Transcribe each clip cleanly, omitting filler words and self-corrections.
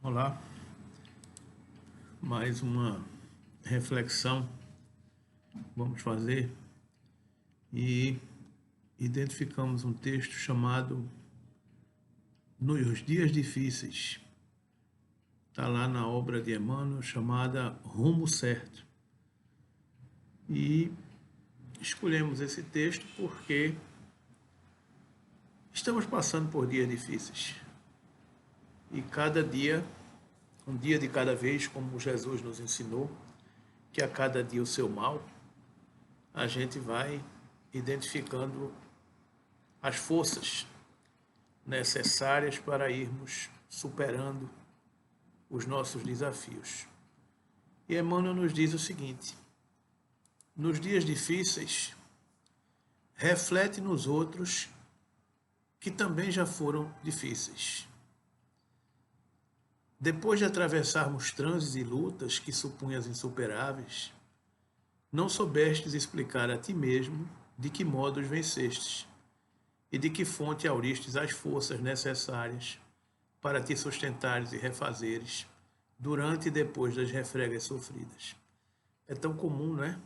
Olá, mais uma reflexão vamos fazer e identificamos um texto chamado Nos Dias Difíceis. Está lá na obra de Emmanuel chamada Rumo Certo. E escolhemos esse texto porque estamos passando por dias difíceis. E cada dia, um dia de cada vez, como Jesus nos ensinou, que a cada dia o seu mal, a gente vai identificando as forças necessárias para irmos superando os nossos desafios. E Emmanuel nos diz o seguinte: nos dias difíceis, reflete nos outros que também já foram difíceis. Depois de atravessarmos transes e lutas que supunhas insuperáveis, não soubestes explicar a ti mesmo de que modo os vencestes e de que fonte auristes as forças necessárias para te sustentares e refazeres durante e depois das refregas sofridas. É tão comum, não é?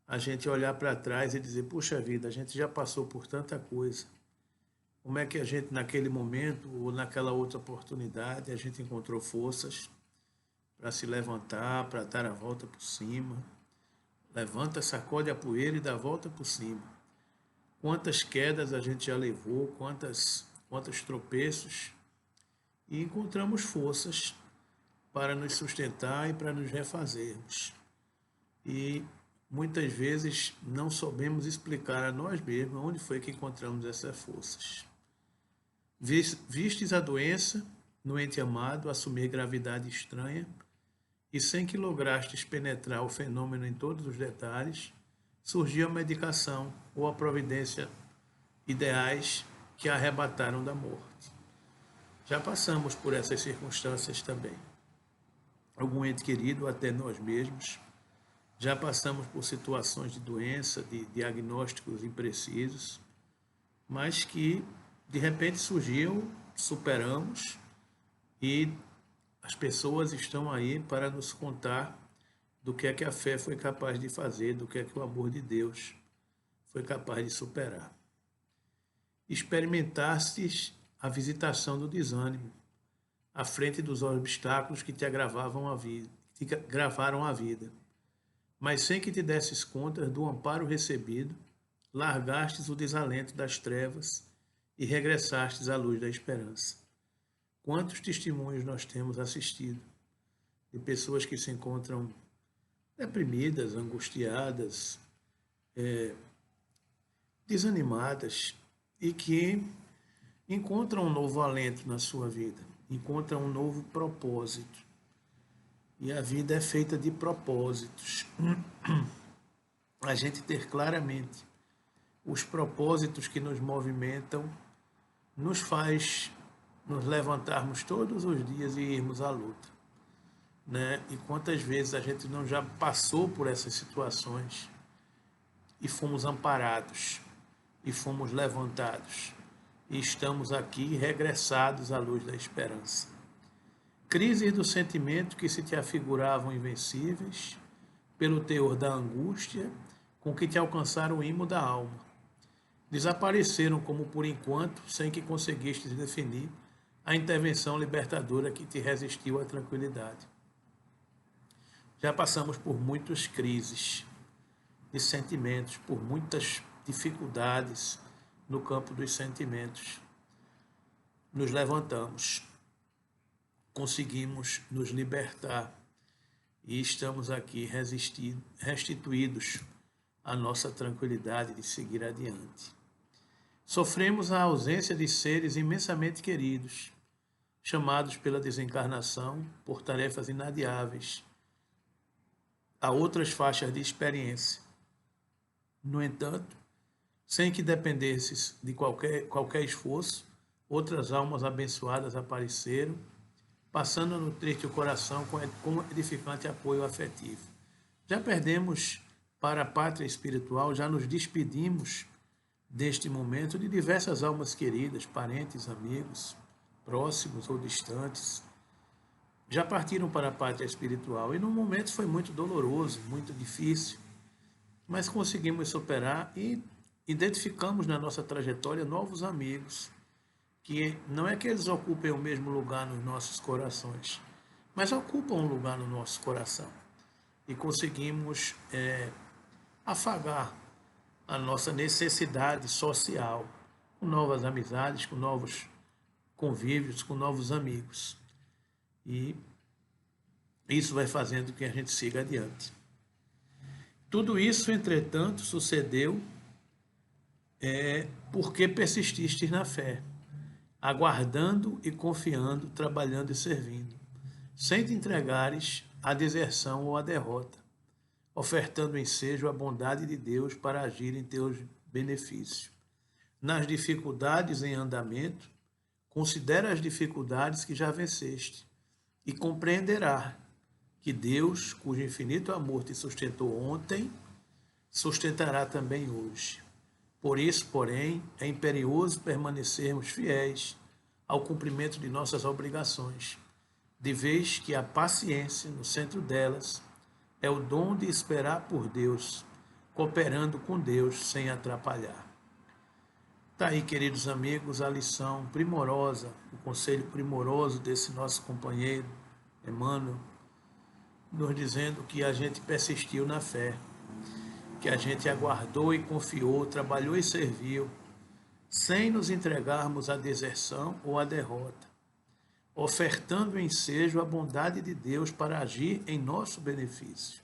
A gente olhar para trás e dizer, puxa vida, a gente já passou por tanta coisa. Como é que a gente, naquele momento ou naquela outra oportunidade, a gente encontrou forças para se levantar, para dar a volta por cima. Levanta, sacode a poeira e dá a volta por cima. Quantas quedas a gente já levou, quantos tropeços, e encontramos forças para nos sustentar e para nos refazermos. E muitas vezes não soubemos explicar a nós mesmos onde foi que encontramos essas forças. Vistes a doença no ente amado assumir gravidade estranha, e sem que lograstes penetrar o fenômeno em todos os detalhes, surgiu a medicação ou a providência ideais que a arrebataram da morte. Já passamos por essas circunstâncias também. Algum ente querido, até nós mesmos, já passamos por situações de doença, de diagnósticos imprecisos, mas que de repente surgiu, superamos, e as pessoas estão aí para nos contar do que é que a fé foi capaz de fazer, do que é que o amor de Deus foi capaz de superar. Experimentastes a visitação do desânimo, à frente dos obstáculos que te agravavam a vida, que te gravaram a vida. Mas sem que te desses conta do amparo recebido, largastes o desalento das trevas e regressastes à luz da esperança. Quantos testemunhos nós temos assistido de pessoas que se encontram deprimidas, angustiadas, desanimadas e que encontram um novo alento na sua vida, encontram um novo propósito. E a vida é feita de propósitos. A gente ter claramente os propósitos que nos movimentam nos faz nos levantarmos todos os dias e irmos à luta, né? E quantas vezes a gente não já passou por essas situações e fomos amparados, e fomos levantados, e estamos aqui regressados à luz da esperança. Crises do sentimento que se te afiguravam invencíveis, pelo teor da angústia com que te alcançaram o imo da alma, desapareceram como por enquanto, sem que conseguistes definir a intervenção libertadora que te resistiu à tranquilidade. Já passamos por muitas crises de sentimentos, por muitas dificuldades no campo dos sentimentos. Nos levantamos, conseguimos nos libertar e estamos aqui restituídos à nossa tranquilidade de seguir adiante. Sofremos a ausência de seres imensamente queridos, chamados pela desencarnação por tarefas inadiáveis a outras faixas de experiência. No entanto, sem que dependesses de qualquer esforço, outras almas abençoadas apareceram, passando a nutrir o coração com edificante apoio afetivo. Já perdemos para a pátria espiritual, já nos despedimos deste momento de diversas almas queridas, parentes, amigos, próximos ou distantes, já partiram para a pátria espiritual. E no momento foi muito doloroso, muito difícil, mas conseguimos superar e identificamos na nossa trajetória novos amigos, que não é que eles ocupem o mesmo lugar nos nossos corações, mas ocupam um lugar no nosso coração. E conseguimos afagar a nossa necessidade social com novas amizades, com novos convívios, com novos amigos. E isso vai fazendo que a gente siga adiante. Tudo isso, entretanto, sucedeu porque persististes na fé, aguardando e confiando, trabalhando e servindo, sem te entregares à deserção ou à derrota, ofertando ensejo à bondade de Deus para agir em teu benefício. Nas dificuldades em andamento, considera as dificuldades que já venceste e compreenderá que Deus, cujo infinito amor te sustentou ontem, sustentará também hoje. Por isso, porém, é imperioso permanecermos fiéis ao cumprimento de nossas obrigações, de vez que a paciência, no centro delas, é o dom de esperar por Deus, cooperando com Deus sem atrapalhar. Está aí, queridos amigos, a lição primorosa, o conselho primoroso desse nosso companheiro, Emmanuel, nos dizendo que a gente persistiu na fé, que a gente aguardou e confiou, trabalhou e serviu, sem nos entregarmos à deserção ou à derrota, ofertando ensejo à bondade de Deus para agir em nosso benefício.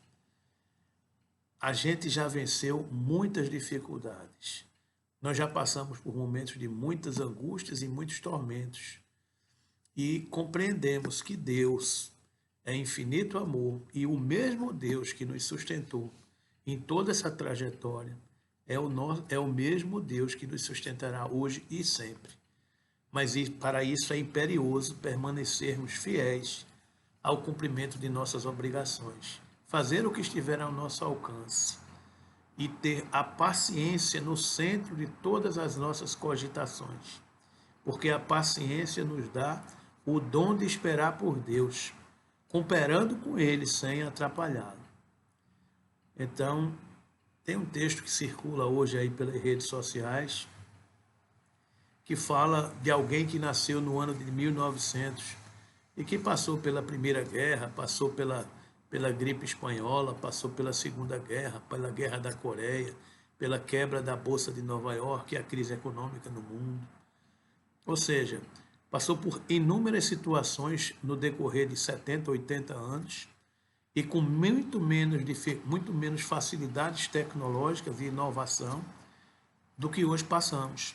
A gente já venceu muitas dificuldades. Nós já passamos por momentos de muitas angústias e muitos tormentos. E compreendemos que Deus é infinito amor e o mesmo Deus que nos sustentou em toda essa trajetória é o mesmo Deus que nos sustentará hoje e sempre. Mas para isso é imperioso permanecermos fiéis ao cumprimento de nossas obrigações, fazer o que estiver ao nosso alcance e ter a paciência no centro de todas as nossas cogitações, porque a paciência nos dá o dom de esperar por Deus, cooperando com Ele sem atrapalhá-lo. Então, tem um texto que circula hoje aí pelas redes sociais, que fala de alguém que nasceu no ano de 1900 e que passou pela Primeira Guerra, passou pela gripe espanhola, passou pela Segunda Guerra, pela Guerra da Coreia, pela quebra da Bolsa de Nova York e a crise econômica no mundo. Ou seja, passou por inúmeras situações no decorrer de 70, 80 anos e com muito menos facilidades tecnológicas e inovação do que hoje passamos.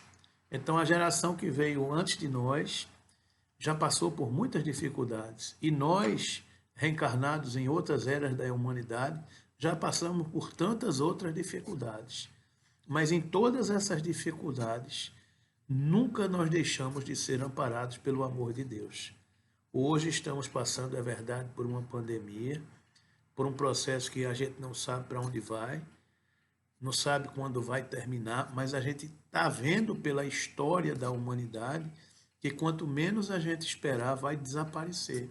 Então, a geração que veio antes de nós já passou por muitas dificuldades. E nós, reencarnados em outras eras da humanidade, já passamos por tantas outras dificuldades. Mas em todas essas dificuldades, nunca nós deixamos de ser amparados pelo amor de Deus. Hoje estamos passando, é verdade, por uma pandemia, por um processo que a gente não sabe para onde vai, não sabe quando vai terminar, mas a gente está vendo pela história da humanidade que quanto menos a gente esperar, vai desaparecer.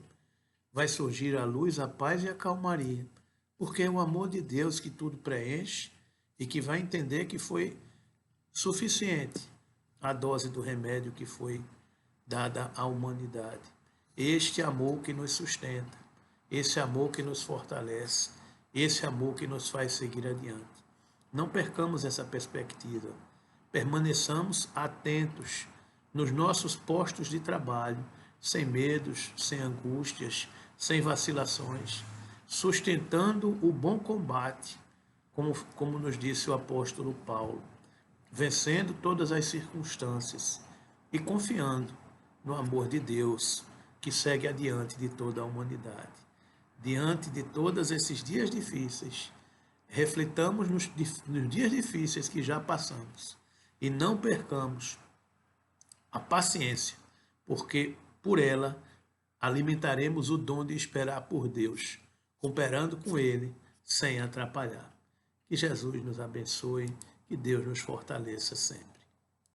Vai surgir a luz, a paz e a calmaria, porque é o amor de Deus que tudo preenche e que vai entender que foi suficiente a dose do remédio que foi dada à humanidade. Este amor que nos sustenta, esse amor que nos fortalece, esse amor que nos faz seguir adiante. Não percamos essa perspectiva. Permaneçamos atentos nos nossos postos de trabalho, sem medos, sem angústias, sem vacilações, sustentando o bom combate, como nos disse o apóstolo Paulo, vencendo todas as circunstâncias e confiando no amor de Deus que segue adiante de toda a humanidade. Diante de todos esses dias difíceis, refletamos nos dias difíceis que já passamos e não percamos a paciência, porque por ela alimentaremos o dom de esperar por Deus, cooperando com Ele sem atrapalhar. Que Jesus nos abençoe, que Deus nos fortaleça sempre.